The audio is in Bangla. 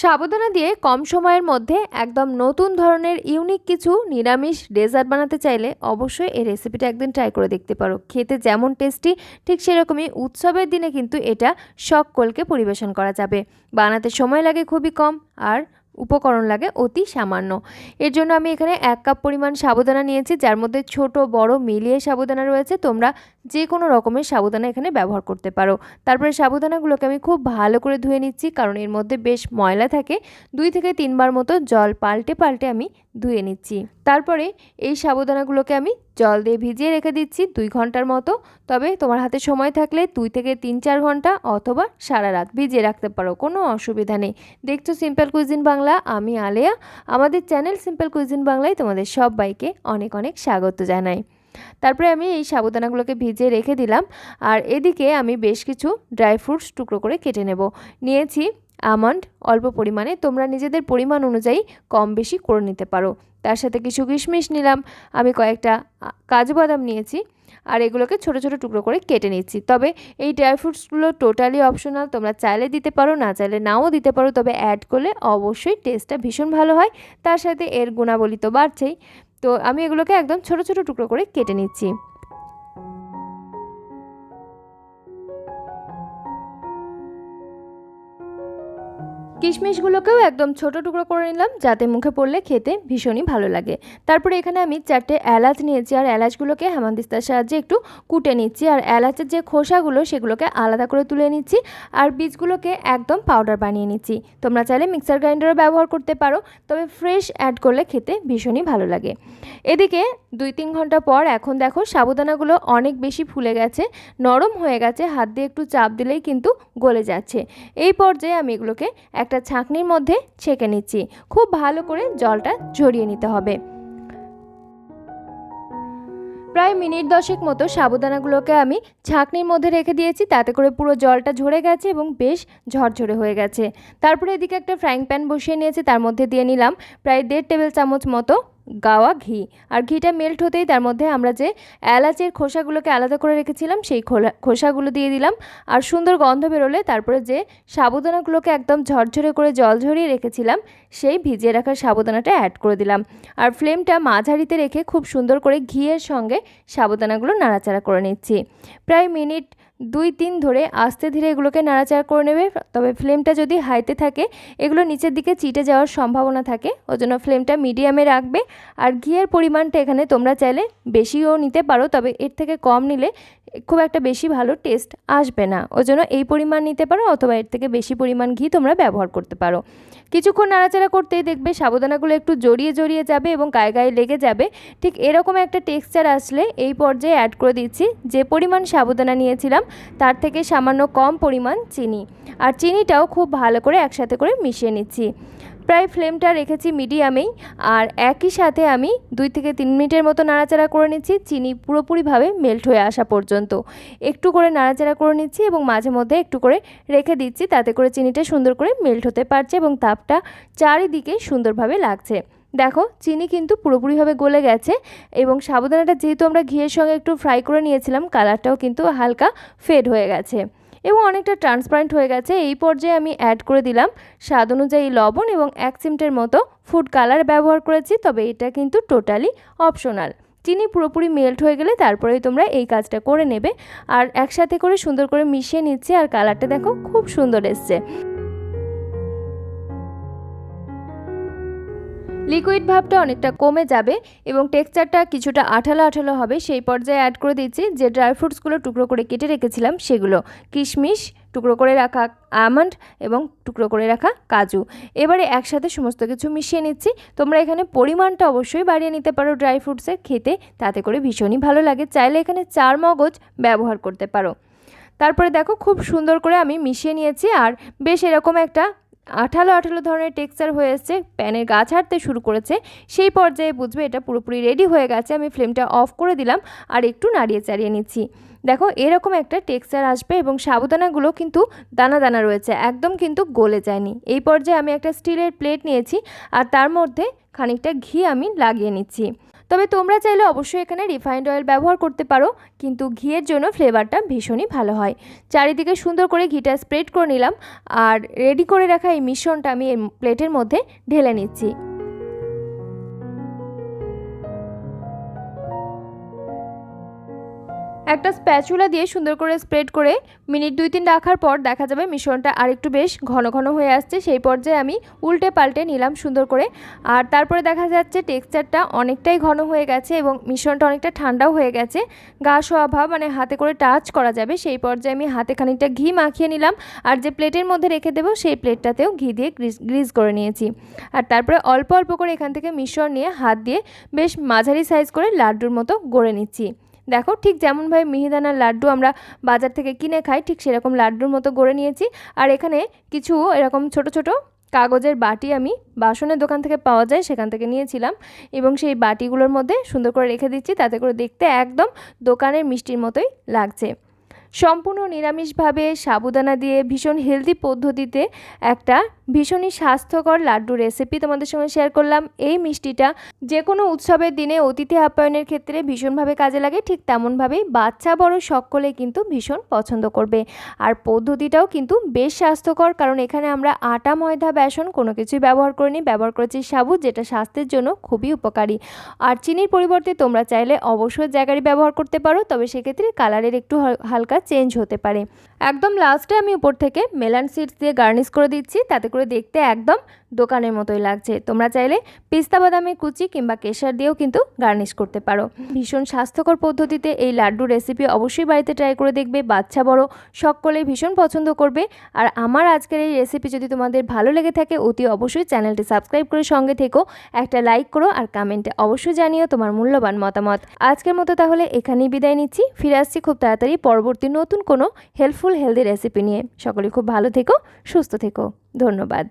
সাবুদানা দিয়ে কম সময়ের মধ্যে একদম নতুন ধরনের ইউনিক কিছু নিরামিষ ডেজার্ট বানাতে চাইলে অবশ্যই এই রেসিপিটা একদিন ট্রাই করে দেখতে পারো। খেতে যেমন টেস্টি ঠিক সেরকমই উৎসবের দিনে কিন্তু এটা সকলকে পরিবেশন করা যাবে। বানাতে সময় লাগে খুবই কম আর উপকরণ লাগে অতি সামান্য। এর জন্য আমি এখানে 1 কাপ পরিমাণ সাবুদানা নিয়েছি, যার মধ্যে ছোট বড় মিলিয়ে সাবুদানা রয়েছে। তোমরা যে কোনো রকমের সাবুদানা এখানে ব্যবহার করতে পারো। তারপরে সাবুদানাগুলোকে আমি খুব ভালো করে ধুয়ে নিচ্ছি, কারণ এর মধ্যে বেশ ময়লা থাকে। 2 থেকে 3 বার মতো জল পাল্টে পাল্টে আমি ধুয়ে নিচ্ছি। তারপরে এই সাবুদানাগুলোকে আমি জল দিয়ে ভিজিয়ে রেখে দিচ্ছি 2 ঘন্টার মতো। তবে তোমার হাতে সময় থাকলে 2 থেকে 3-4 ঘন্টা অথবা সারা রাত ভিজিয়ে রাখতে পারো, কোনো অসুবিধা নেই। দেখছো সিম্পল কুইজিন বাংলা, আমি আলেয়া। আমাদের চ্যানেল সিম্পল কুইজিন বাংলায় তোমাদের সবাইকে অনেক অনেক স্বাগত জানাই। তারপরে আমি এই সাবুদানাগুলোকে ভিজিয়ে রেখে দিলাম। আর এদিকে আমি বেশ কিছু ড্রাই ফ্রুটস টুকরো করে কেটে নেব। নিয়েছি আমন্ড অল্প পরিমাণে, তোমরা নিজেদের পরিমাণ অনুযায়ী কম বেশি করে নিতে পারো। তার সাথে কিছু কিশমিশ নিলাম, আমি কয়েকটা কাজু বাদাম নিয়েছি, আর এগুলোকে ছোট ছোট টুকরো করে কেটে নিচ্ছি। তবে এই ড্রাই ফ্রুটসগুলো টোটালি অপশনাল, তোমরা চাইলে দিতে পারো, না চাইলে নাও দিতে পারো। তবে অ্যাড করলে অবশ্যই টেস্টটা ভীষণ ভালো হয়, তার সাথে এর গুণাবলী তো বাড়ছেই। তো আমি এগুলোকে একদম ছোট ছোট টুকরো করে কেটে নিচ্ছি। কিশমিশগুলোকেও একদম ছোট টুকরো করে নিলাম, যাতে মুখে পড়লে খেতে ভীষণই ভালো লাগে। তারপরে এখানে আমি 4টে এলাচ নিয়েছি, আর এলাচগুলোকে হেমানদিস্তার সাহায্যে একটু কুটে নিচ্ছি। আর এলাচের যে খোসাগুলো সেগুলোকে আলাদা করে তুলে নিচ্ছি, আর বীজগুলোকে একদম পাউডার বানিয়ে নিচ্ছি। তোমরা চাইলে মিক্সার গ্রাইন্ডারও ব্যবহার করতে পারো, তবে ফ্রেশ অ্যাড করলে খেতে ভীষণই ভালো লাগে। এদিকে 2-3 ঘন্টা পর এখন দেখো সাবুদানাগুলো অনেক বেশি ফুলে গেছে, নরম হয়ে গেছে, হাত দিয়ে একটু চাপ দিলেই কিন্তু গলে যাচ্ছে। এই পর্যায়ে আমি এগুলোকে একটা ছাঁকনির মধ্যে ছেঁকে নিচ্ছি। খুব ভালো করে জলটা ঝরিয়ে নিতে হবে। প্রায় মিনিট 10 মতো সাবুদানাগুলোকে আমি ছাঁকনির মধ্যে রেখে দিয়েছি, তাতে করে পুরো জলটা ঝরে গেছে এবং বেশ ঝরঝরে হয়ে গেছে। তারপরে এদিকে একটা ফ্রাইং প্যান বসিয়ে নিয়েছি, তার মধ্যে দিয়ে নিলাম প্রায় 1.5 টেবিল চামচ মতো গাওয়া ঘি। আর ঘিটা মেল্ট হতেই তার মধ্যে আমরা যে এলাচের খোসাগুলোকে আলাদা করে রেখেছিলাম সেই খোসাগুলো দিয়ে দিলাম। আর সুন্দর গন্ধ বেরোলে তারপরে যে সাবুদানাগুলোকে একদম ঝরঝরে করে জল ঝরিয়ে রেখেছিলাম সেই ভিজিয়ে রাখা সাবুদানাটা অ্যাড করে দিলাম। আর ফ্লেমটা মাঝারিতে রেখে খুব সুন্দর করে ঘিয়ের সঙ্গে সাবুদানাগুলো নাড়াচাড়া করে নিচ্ছি। প্রায় মিনিট 2-3 ধরে আস্তে ধীরে এগুলোকে নাড়াচাড়া করে নেবে। তবে ফ্লেমটা যদি হাইতে থাকে এগুলো নিচের দিকে চিটে যাওয়ার সম্ভাবনা থাকে, ওই জন্য ফ্লেমটা মিডিয়ামে রাখবে। আর ঘিয়ের পরিমাণটা এখানে তোমরা চাইলে বেশিও নিতে পারো, তবে এর থেকে কম নিলে খুব একটা বেশি ভালো টেস্ট আসবে না, ওই জন্য এই পরিমাণ নিতে পারো, অথবা এর থেকে বেশি পরিমাণ ঘি তোমরা ব্যবহার করতে পারো। কিছুক্ষণ নাড়াচাড়া করতেই দেখবে সাবুদানাগুলো একটু জড়িয়ে জড়িয়ে যাবে এবং গায়ে গায়ে লেগে যাবে। ঠিক এরকম একটা টেক্সচার আসলে এই পর্যায়ে অ্যাড করে দিচ্ছি যে পরিমাণ সাবুদানা নিয়েছিলাম তার থেকে সামান্য কম পরিমাণ চিনি। আর চিনিটাও খুব ভালো করে একসাথে করে মিশিয়ে নিচ্ছি। প্রায় ফ্লেমটা রেখেছি মিডিয়ামেই, আর একই সাথে আমি 2 থেকে 3 মিনিটের মতো নাড়াচাড়া করে নিচ্ছি, চিনি পুরোপুরিভাবে মেল্ট হয়ে আসা পর্যন্ত একটু করে নাড়াচাড়া করে নিচ্ছি এবং মাঝে মধ্যে একটু করে রেখে দিচ্ছি, তাতে করে চিনিটা সুন্দর করে মেল্ট হতে পারছে এবং তাপটা চারিদিকে সুন্দরভাবে লাগছে। দেখো চিনি কিন্তু পুরোপুরিভাবে গলে গেছে এবং সাবুদানাটা যেহেতু আমরা ঘিয়ের সঙ্গে একটু ফ্রাই করে নিয়েছিলাম, কালারটাও কিন্তু হালকা ফেড হয়ে গেছে এবং অনেকটা ট্রান্সপারেন্ট হয়ে গেছে। এই পর্যায়ে আমি অ্যাড করে দিলাম স্বাদ অনুযায়ী লবণ এবং 1 চিমটের মতো ফুড কালার ব্যবহার করেছি, তবে এটা কিন্তু টোটালি অপশনাল। চিনি পুরোপুরি মেল্ট হয়ে গেলে তারপরেই তোমরা এই কাজটা করে নেবে। আর একসাথে করে সুন্দর করে মিশিয়ে নিচ্ছে, আর কালারটা দেখো খুব সুন্দর এসছে। লিকুইড ভাবটা অনেকটা কমে যাবে এবং টেক্সচারটা কিছুটা আঠালো আঠালো হবে। সেই পর্যায়ে অ্যাড করে দিচ্ছি যে ড্রাই ফ্রুটসগুলো টুকরো করে কেটে রেখেছিলাম সেগুলো, কিশমিশ, টুকরো করে রাখা আমন্ড এবং টুকরো করে রাখা কাজু। এবারে একসাথে সমস্ত কিছু মিশিয়ে নিচ্ছি। তোমরা এখানে পরিমাণটা অবশ্যই বাড়িয়ে নিতে পারো ড্রাই ফ্রুটসের, খেতে তাতে করে ভীষণই ভালো লাগে। চাইলে এখানে 4 মগজ ব্যবহার করতে পারো। তারপরে দেখো খুব সুন্দর করে আমি মিশিয়ে নিয়েছি, আর বেশ এরকম একটা আঠালো আঠালো ধরনের টেক্সচার হয়ে এসছে, প্যানের গা ছাড়তে শুরু করেছে। সেই পর্যায়ে বুঝবে এটা পুরোপুরি রেডি হয়ে গেছে। আমি ফ্লেমটা অফ করে দিলাম আর একটু নাড়িয়ে চাড়িয়ে নিচ্ছি। দেখো এরকম একটা টেক্সচার আসবে এবং সাবুদানাগুলো কিন্তু দানা দানা রয়েছে, একদম কিন্তু গলে যায়নি। এই পর্যায়ে আমি একটা স্টিলের প্লেট নিয়েছি আর তার মধ্যে খানিকটা ঘি আমি লাগিয়ে নিচ্ছি। তবে তোমরা চাইলে অবশ্যই এখানে রিফাইন্ড অয়েল ব্যবহার করতে পারো, কিন্তু ঘিয়ের জন্য ফ্লেভারটা ভীষণই ভালো হয়। চারিদিকে সুন্দর করে ঘিটা স্প্রেড করে নিলাম, আর রেডি করে রাখা এই মিশ্রণটা আমি এই প্লেটের মধ্যে ঢেলে নিচ্ছি। একটা স্প্যাচুলা দিয়ে সুন্দর করে স্প্রেড করে মিনিট 2-3 রাখার পর দেখা যাবে মিশ্রণটা আরেকটু বেশ ঘন ঘন হয়ে আসছে। সেই পর্যায়ে আমি উল্টে পাল্টে নিলাম সুন্দর করে, আর তারপরে দেখা যাচ্ছে টেক্সচারটা অনেকটাই ঘন হয়ে গেছে এবং মিশ্রণটা অনেকটা ঠান্ডাও হয়ে গেছে। গা শোয়া ভাব, মানে হাতে করে টাচ করা যাবে। সেই পর্যায়ে আমি হাতে খানিকটা ঘি মাখিয়ে নিলাম, আর যে প্লেটের মধ্যে রেখে দেবো সেই প্লেটটাতেও ঘি দিয়ে গ্রিজ করে নিয়েছি। আর তারপরে অল্প অল্প করে এখান থেকে মিশ্রণ নিয়ে হাত দিয়ে বেশ মাঝারি সাইজ করে লাড্ডুর মতো গড়ে নিচ্ছি। দেখো, ঠিক যেমনভাবে মিহিদানার লাড্ডু আমরা বাজার থেকে কিনে খাই, ঠিক সেরকম লাড্ডুর মতো গড়ে নিয়েছি। আর এখানে কিছু এরকম ছোট ছোট কাগজের বাটি আমি বাসনের দোকান থেকে পাওয়া যায় সেখান থেকে নিয়েছিলাম, এবং সেই বাটিগুলোর মধ্যে সুন্দর করে রেখে দিচ্ছি, তাতে করে দেখতে একদম দোকানের মিষ্টির মতোই লাগছে। সম্পূর্ণ নিরামিষভাবে সাবুদানা দিয়ে ভীষণ হেলদি পদ্ধতিতে একটা ভীষণই স্বাস্থ্যকর লাড্ডু রেসিপি তোমাদের সঙ্গে শেয়ার করলাম। এই মিষ্টিটা যে কোনো উৎসবের দিনে অতিথি আপ্যায়নের ক্ষেত্রে ভীষণভাবে কাজে লাগে, ঠিক তেমনভাবেই বাচ্চা বড় সকলে কিন্তু ভীষণ পছন্দ করবে। আর পদ্ধতিটাও কিন্তু বেশ স্বাস্থ্যকর, কারণ এখানে আমরা আটা ময়দা বেসন কোনো কিছুই ব্যবহার করিনি, ব্যবহার করেছি সাবু, যেটা স্বাস্থ্যের জন্য খুবই উপকারী। আর চিনির পরিবর্তে তোমরা চাইলে অবশ্যই জ্যাগারি ব্যবহার করতে পারো, তবে সেক্ষেত্রে কালারের একটু হালকা চেঞ্জ হতে পারে। একদম লাস্টে আমি উপর থেকে মেলন সিডস দিয়ে গার্নিশ করে দিচ্ছি, তাতে করে দেখতে একদম দোকানের মতোই লাগছে। তোমরা চাইলে পিস্তা বাদামের কুচি কিংবা কেশর দিয়েও কিন্তু গার্নিশ করতে পারো। ভীষণ স্বাস্থ্যকর পদ্ধতিতে এই লাড্ডু রেসিপি অবশ্যই বাড়িতে ট্রাই করে দেখবে, বাচ্চা বড় সকলেই ভীষণ পছন্দ করবে। আর আমার আজকের এই রেসিপি যদি তোমাদের ভালো লেগে থাকে অতি অবশ্যই চ্যানেলটি সাবস্ক্রাইব করে সঙ্গে থেকো, একটা লাইক করো, আর কমেন্টে অবশ্যই জানিও তোমার মূল্যবান মতামত। আজকের মতো তাহলে এখানেই বিদায় নিচ্ছি, ফিরে আসছি খুব তাড়াতাড়ি পরবর্তী নতুন কোনো হেল্পফুল হেলদি রেসিপি নিয়ে। সকলে খুব ভালো থেকো, সুস্থ থেকো, ধন্যবাদ।